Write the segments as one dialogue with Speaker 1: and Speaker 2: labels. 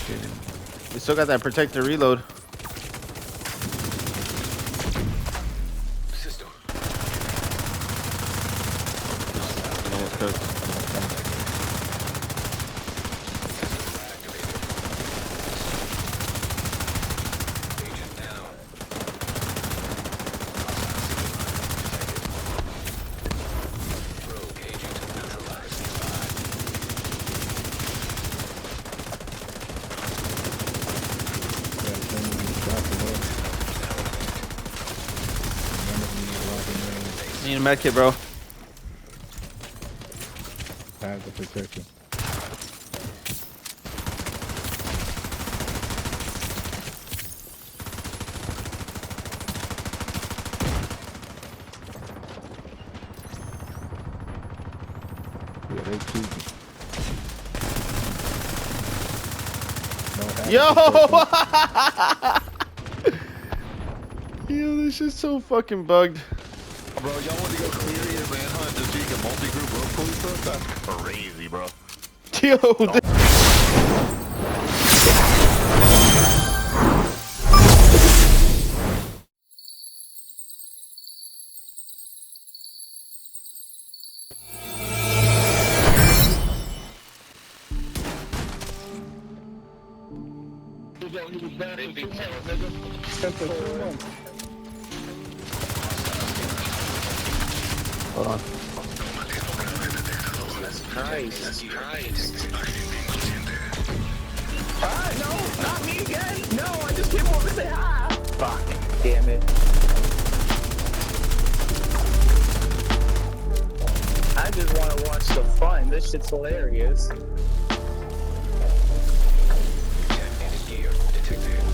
Speaker 1: We still got that protector reload.
Speaker 2: System.
Speaker 1: Almost cooked.
Speaker 2: Agent down. Rogue agent neutralized.
Speaker 1: Need a medkit, bro.
Speaker 3: Have the protection. Yeah, they cheating.
Speaker 1: Yo! Yo, this shit's so fucking bugged.
Speaker 4: Bro, y'all want to go clear your manhunt just so you can multi-group rope pull stuff? That's crazy, bro.
Speaker 1: Yo, hold on.
Speaker 5: Nice. No, not me again. No, I just came over to say hi. Fuck, damn it. I just want to watch the fun. This shit's hilarious.
Speaker 2: Detonated gear detected.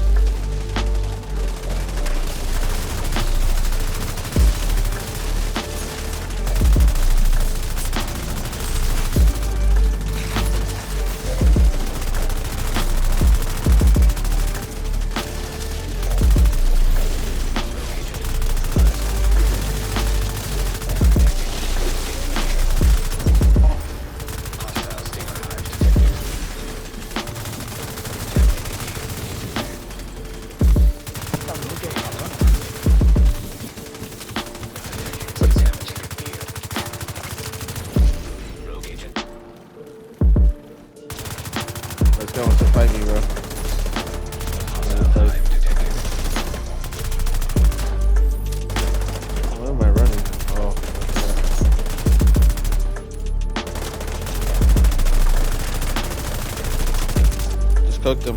Speaker 1: Let's go into fight me, bro. Where am I running? Oh. Just cooked him.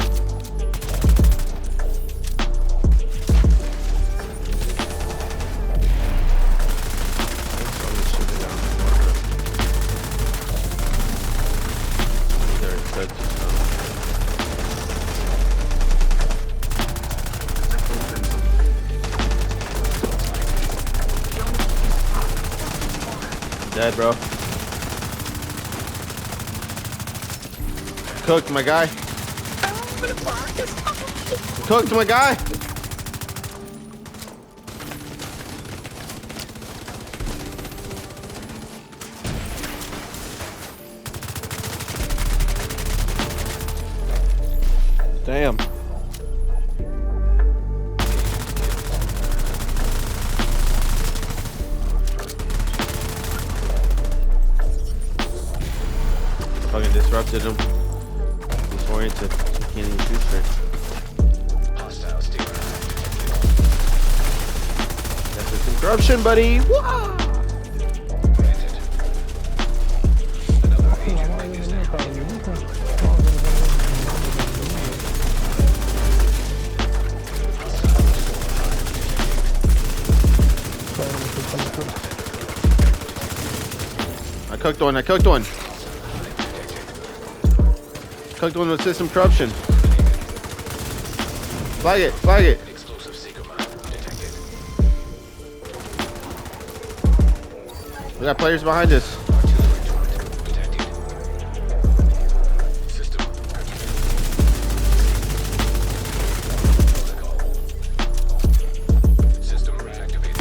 Speaker 1: Dead, bro. Cooked, my guy. Cooked, my guy. Damn. Fucking disrupted him. Disoriented. He can't even shoot straight.
Speaker 2: Hostile steamer.
Speaker 1: That's System Corruption, buddy. Wah!
Speaker 2: Granted. Another agent link is now being
Speaker 1: I cooked one. I cooked one. Cooked one with System Corruption. Flag it. Flag it.
Speaker 2: explosive seeker mine detected.
Speaker 1: We got players behind us.
Speaker 2: Artillery turret detected. System activated. Protocol. System reactivated.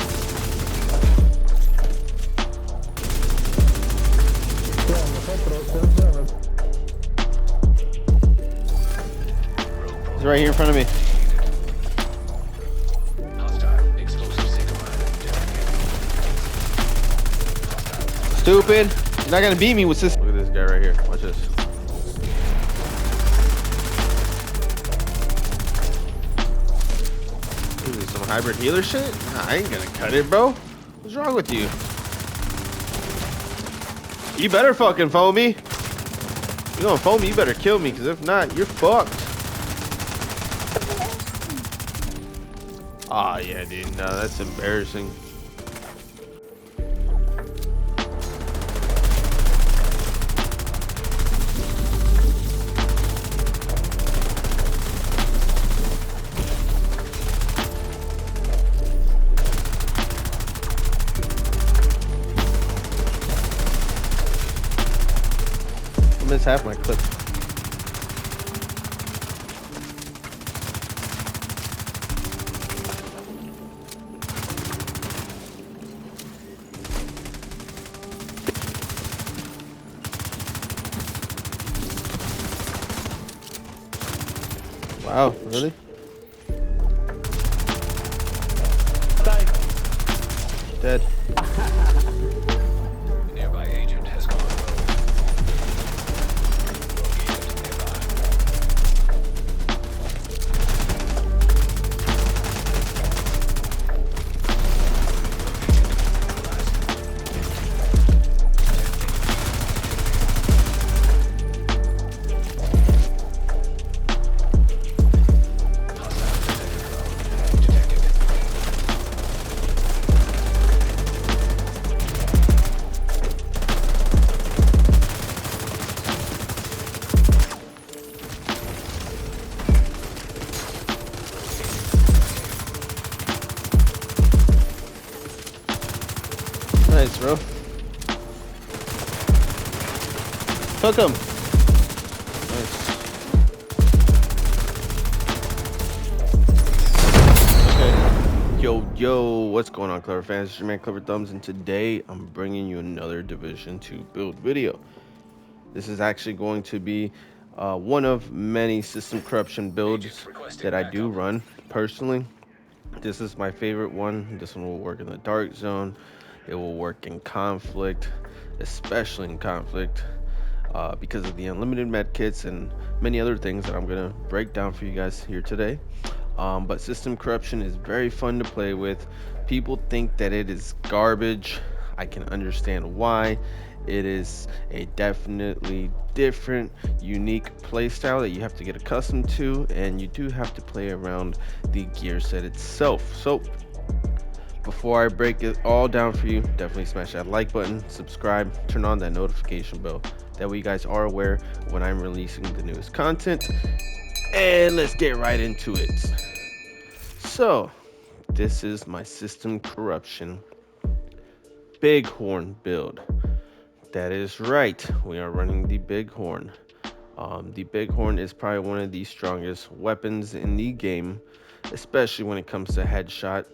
Speaker 1: right here in front of me.
Speaker 2: Hostile explosive signal detected.
Speaker 1: Stupid. You're not gonna beat me with this. Look at this guy right here. Watch this. What is this, some hybrid healer shit? Nah, I ain't gonna cut it, bro. What's wrong with you? You better fucking foam me. You gonna foam me, you better kill me, because if not, you're fucked. Ah, yeah, dude. No, that's embarrassing. I missed half my clip. Wow, really? Dead.
Speaker 2: Nearby agent has gone rogue. Located nearby.
Speaker 1: Nice, bro. Took him. Nice. Okay. Yo, what's going on, Clever fans? It's your man, KleverThumbs, and today I'm bringing you another Division 2 build video. This is actually going to be one of many system corruption builds that I do run personally. This is my favorite one. This one will work in the dark zone. It will work in conflict, especially in conflict, because of the unlimited medkits and many other things that I'm gonna break down for you guys here today. But system corruption is very fun to play with. People think that it is garbage. I can understand why. It is a definitely different, unique playstyle that you have to get accustomed to, and you do have to play around the gear set itself. So before I break it all down for you, definitely smash that like button, subscribe, turn on that notification bell. That way you guys are aware when I'm releasing the newest content. And let's get right into it. So this is my system corruption bighorn build. That is right, we are running the bighorn. The bighorn is probably one of the strongest weapons in the game, especially when it comes to headshot,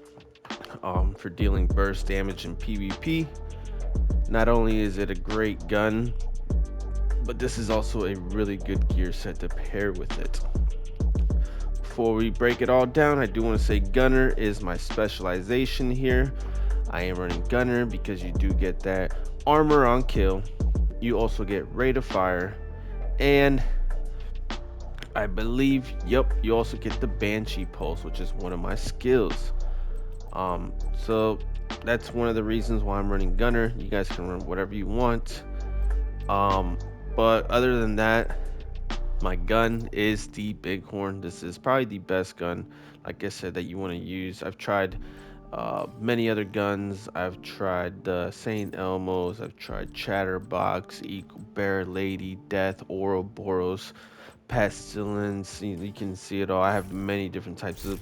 Speaker 1: for dealing burst damage in PvP. Not only is it a great gun, but this is also a really good gear set to pair with it. Before we break it all down, I do want to say gunner is my specialization here. I am running gunner because you do get that armor on kill. You also get rate of fire, and I believe, yep, you also get the Banshee pulse, which is one of my skills. So that's one of the reasons why I'm running gunner. You guys can run whatever you want. But other than that, my gun is the bighorn. This is probably the best gun, like I said, that you want to use. I've tried many other guns. I've tried the St. Elmo's, I've tried Chatterbox, Eagle Bear, Lady Death, Ouroboros, Pestilence. You can see it all. I have many different types of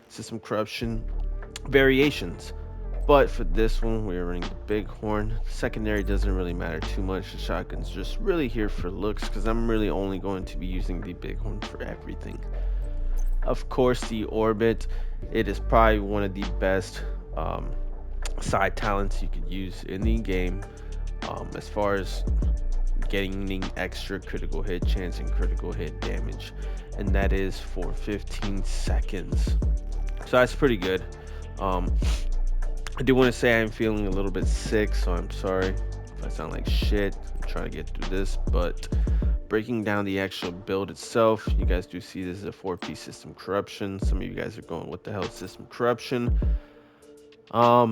Speaker 1: system corruption variations, but for this one we're running the bighorn. Secondary doesn't really matter too much. The shotgun's just really here for looks, because I'm really only going to be using the bighorn for everything. Of course, the orbit, it is probably one of the best side talents you could use in the game. As far as gaining extra critical hit chance and critical hit damage, and that is for 15 seconds. So that's pretty good. Um, I do want to say I'm feeling a little bit sick, so I'm sorry if I sound like shit. I'm trying to get through this, but breaking down the actual build itself, you guys do see this is a 4-piece System Corruption. Some of you guys are going, what the hell is System Corruption?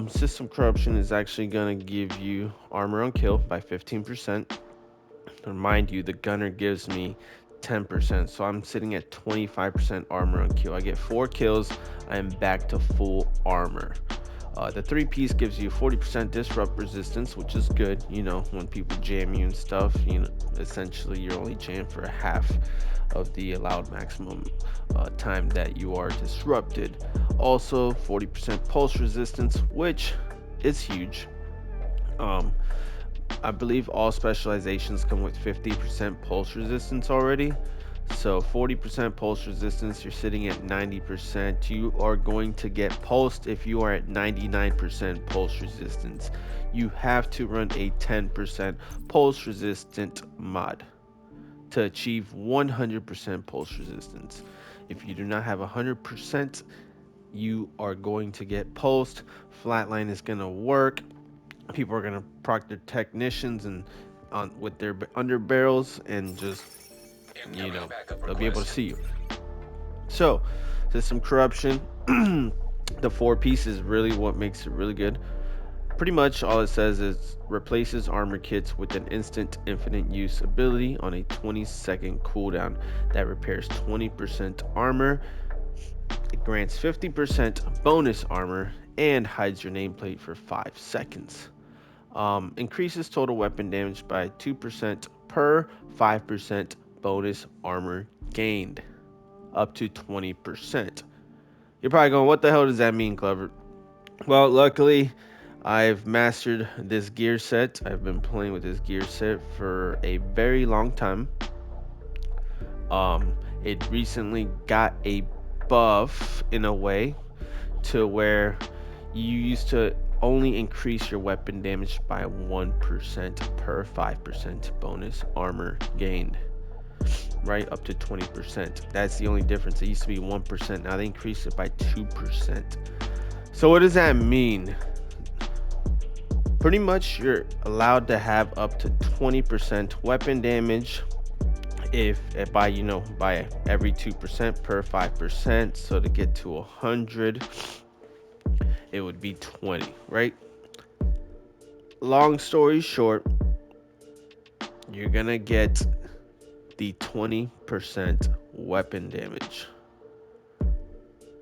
Speaker 1: System Corruption is actually gonna give you armor on kill by 15%. Remind you, the gunner gives me 10%, so I'm sitting at 25% armor on kill. I get 4 kills, I am back to full armor. The 3-piece gives you 40% disrupt resistance, which is good. You know, when people jam you and stuff, you know, essentially you're only jammed for half of the allowed maximum time that you are disrupted. Also, 40% pulse resistance, which is huge. Um, I believe all specializations come with 50% pulse resistance already. So 40% pulse resistance, you're sitting at 90%. You are going to get pulsed if you are at 99% pulse resistance. You have to run a 10% pulse resistant mod to achieve 100% pulse resistance. If you do not have 100%, you are going to get pulsed. Flatline is going to work. People are going to proc their technicians and on with their under barrels, and just, you
Speaker 2: Incoming
Speaker 1: know,
Speaker 2: backup
Speaker 1: they'll be able to
Speaker 2: request.
Speaker 1: see you. So System Corruption, the 4-piece is really what makes it really good. Pretty much all it says is replaces armor kits with an instant infinite use ability on a 20-second cooldown that repairs 20% armor. It grants 50% bonus armor and hides your nameplate for 5 seconds. Increases total weapon damage by 2% per 5% bonus armor gained, up to 20%. You're probably going, what the hell does that mean, Clever? Well, luckily, I've mastered this gear set. I've been playing with this gear set for a very long time. It recently got a buff in a way to where you used to only increase your weapon damage by 1% per 5% bonus armor gained, right up to 20%. That's the only difference. It used to be 1%, now they increased it by 2%. So what does that mean? Pretty much you're allowed to have up to 20% weapon damage if by, you know, by every 2% per 5%. So to get to 100, it would be 20, right? Long story short, you're gonna get the 20% weapon damage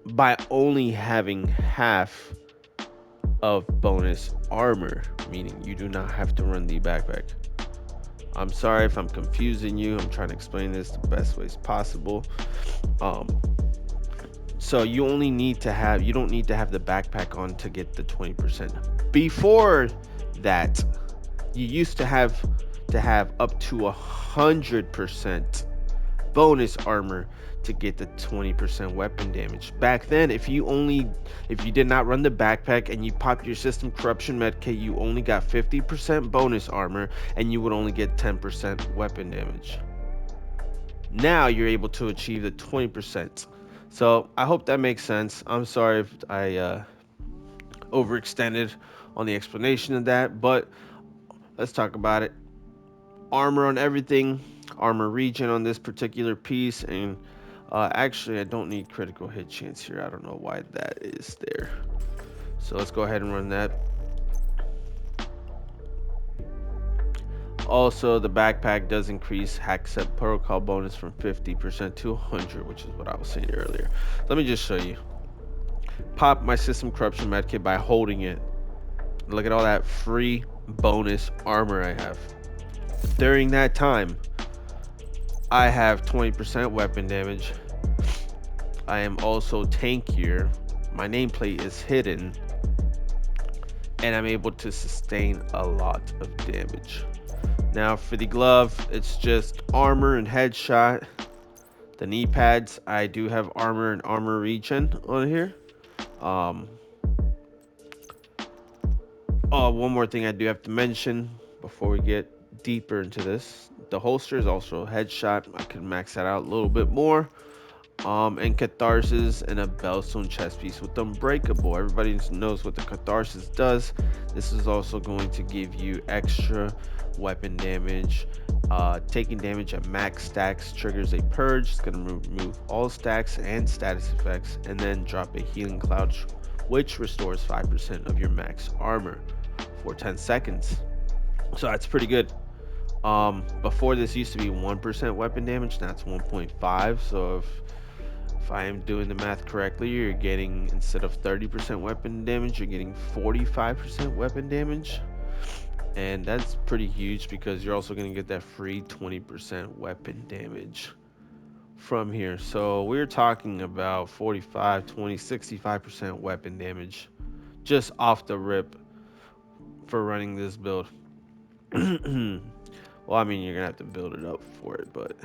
Speaker 1: by only having half of bonus armor, meaning you do not have to run the backpack. I'm sorry if I'm confusing you. I'm trying to explain this the best ways possible. Um, so you only need to have, you don't need to have the backpack on to get the 20%. Before that, you used to have up to 100% bonus armor to get the 20% weapon damage. Back then, if you did not run the backpack and you popped your System Corruption medkit, you only got 50% bonus armor and you would only get 10% weapon damage. Now you're able to achieve the 20%. So I hope that makes sense. I'm sorry if I overextended on the explanation of that, but let's talk about it. Armor on everything, armor regen on this particular piece, and actually I don't need critical hit chance here. I don't know why that is there. So let's go ahead and run that. Also, the backpack does increase hack set protocol bonus from 50% to 100, which is what I was saying earlier. Let me just show you. Pop my System Corruption medkit by holding it. Look at all that free bonus armor I have. During that time, I have 20% weapon damage. I am also tankier. My nameplate is hidden. And I'm able to sustain a lot of damage. Now for the glove, it's just armor and headshot. The knee pads, I do have armor and armor regen on here. Oh, one more thing I do have to mention before we get deeper into this, the holster is also a headshot. I could max that out a little bit more. And Catharsis and a Bellstone chest piece with Unbreakable. Everybody knows what the Catharsis does. This is also going to give you extra weapon damage. Taking damage at max stacks triggers a purge. It's going to remove all stacks and status effects, and then drop a healing cloud, which restores 5% of your max armor for 10 seconds. So that's pretty good. Before this used to be 1% weapon damage, now it's 1.5. So if I am doing the math correctly, you're getting, instead of 30% weapon damage, you're getting 45% weapon damage. And that's pretty huge because you're also going to get that free 20% weapon damage from here. So we're talking about 45, 20, 65% weapon damage just off the rip for running this build. Well, I mean, you're going to have to build it up for it, but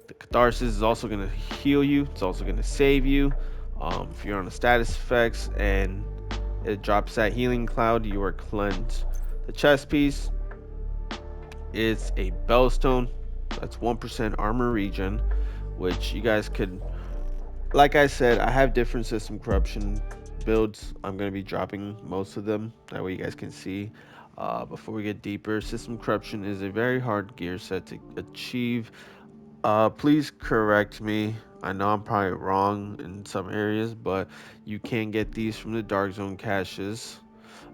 Speaker 1: the Catharsis is also going to heal you. It's also going to save you. If you're on the status effects and it drops that healing cloud, you are cleansed. The chest piece is a Bellstone. That's 1% armor regen, which you guys could, like I said, I have different system corruption builds. I'm going to be dropping most of them. That way you guys can see. Before we get deeper, system corruption is a very hard gear set to achieve. Please correct me. I know I'm probably wrong in some areas, but you can get these from the Dark Zone caches.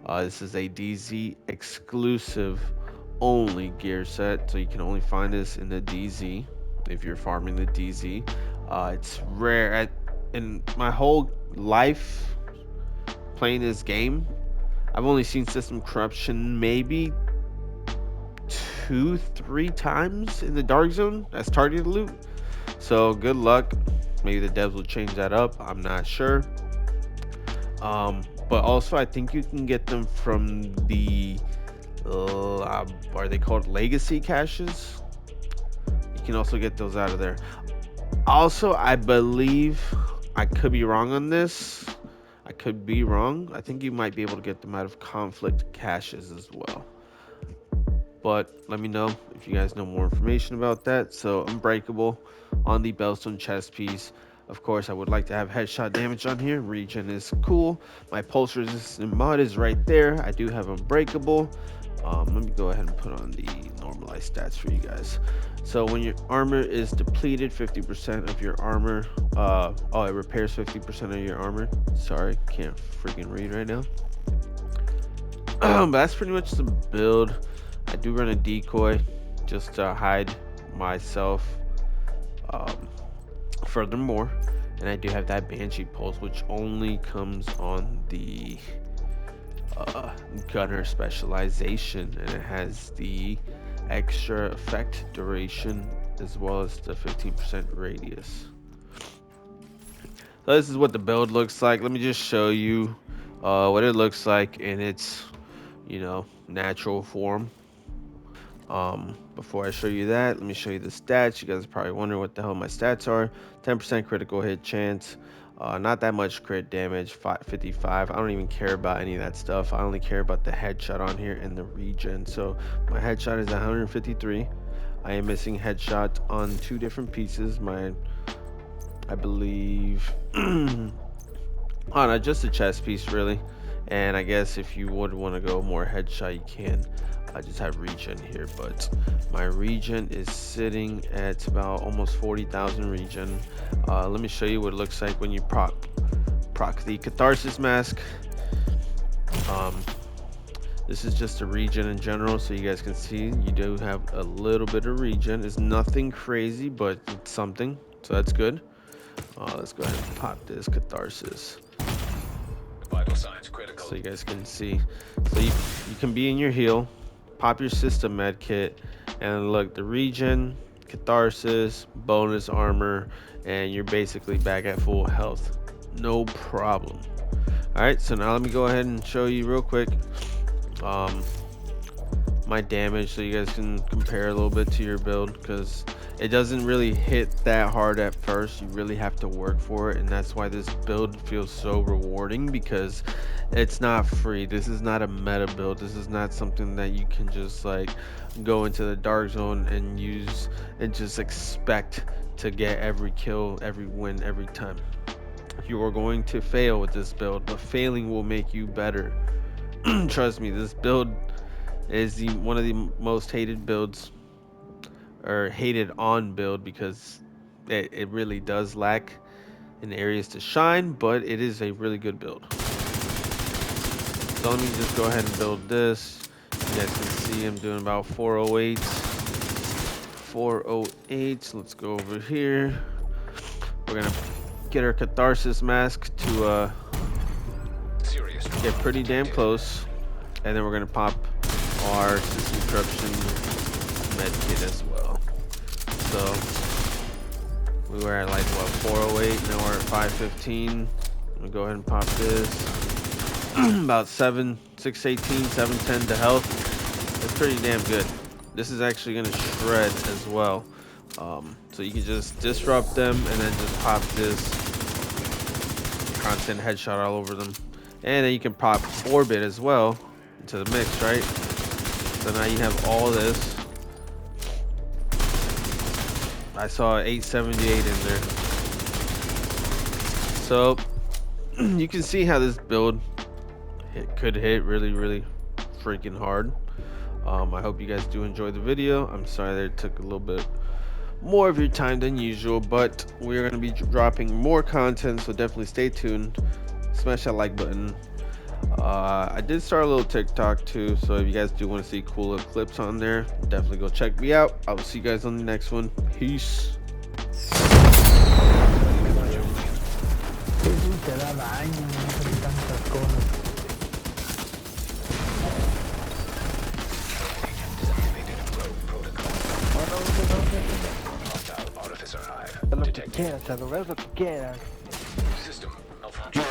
Speaker 1: This is a DZ exclusive only gear set, so you can only find this in the DZ if you're farming the DZ. It's rare. In my whole life playing this game, I've only seen system corruption maybe 2-3 times in the Dark Zone as targeted loot. So good luck. Maybe the devs will change that up. I'm not sure. But also I think you can get them from the are they called legacy caches? You can also get those out of there. Also, I believe, I could be wrong on this, I could be wrong, I think you might be able to get them out of conflict caches as well. But let me know if you guys know more information about that. So Unbreakable on the Bellstone chest piece. Of course, I would like to have headshot damage on here. Regen is cool. My pulse resistant mod is right there. I do have Unbreakable. Let me go ahead and put on the normalized stats for you guys. So when your armor is depleted, 50% of your armor, it repairs 50% of your armor. Sorry, can't freaking read right now. But that's pretty much the build. I do run a decoy just to hide myself furthermore, and I do have that Banshee pulse, which only comes on the gunner specialization, and it has the extra effect duration as well as the 15% radius. So this is what the build looks like. Let me just show you what it looks like in its, natural form. Before I show you that, let me show you the stats. You guys are probably wondering what the hell my stats are. 10% critical hit chance, not that much crit damage, 55. I don't even care about any of that stuff. I only care about the headshot on here and the regen. So my headshot is 153. I am missing headshot on 2 different pieces. I believe no, just a chest piece really. And I guess if you would want to go more headshot, you can. I just have regen here, but my regen is sitting at about almost 40,000 regen. Let me show you what it looks like when you proc the Catharsis mask. This is just a regen in general, so you guys can see you do have a little bit of regen. It's nothing crazy, but it's something, so that's good. Let's go ahead and pop this Catharsis.
Speaker 2: Vital signs critical.
Speaker 1: So you guys can see. So you can be in your heal, pop your system medkit, and look, the regen, Catharsis, bonus armor, and you're basically back at full health. No problem. Alright, so now let me go ahead and show you real quick. my damage so you guys can compare a little bit to your build, because it doesn't really hit that hard at first. You really have to work for it, and that's why this build feels so rewarding, because it's not free. This is not a meta build. This is not something that you can just like go into the dark zone and use and just expect to get every kill, every win, every time. You are going to fail with this build, but failing will make you better. Trust me, this build is one of the most hated builds, or hated on build, because it really does lack in areas to shine, but it is a really good build. So let me just go ahead and build this. You guys can see I'm doing about 408. 408. Let's go over here. We're gonna get our Catharsis mask to
Speaker 2: Serious
Speaker 1: get
Speaker 2: trauma
Speaker 1: pretty damn
Speaker 2: detected.
Speaker 1: close, and then we're gonna pop our System Corruption medkit as well. So we were at like what, 408, now we're at 515. I'm gonna go ahead and pop this. About 618, 710 to health. That's pretty damn good. This is actually gonna shred as well. So you can just disrupt them and then just pop this constant headshot all over them. And then you can pop orbit as well into the mix, right? So now you have all this. I saw 878 in there. So you can see how this build could hit really, really freaking hard. I hope you guys do enjoy the video. I'm sorry that it took a little bit more of your time than usual, but we're going to be dropping more content, so definitely stay tuned. Smash that like button. I did start a little TikTok too, so if you guys do want to see cool little clips on there, definitely go check me out. I will see you guys on the next one. Peace.
Speaker 5: Jesús, te da daño, no hace tantas cosas.
Speaker 2: Hostile artificer hive
Speaker 6: Haz lo que
Speaker 2: detected.
Speaker 6: quieras, Shadow, haz lo que quieras.
Speaker 2: System malfunction.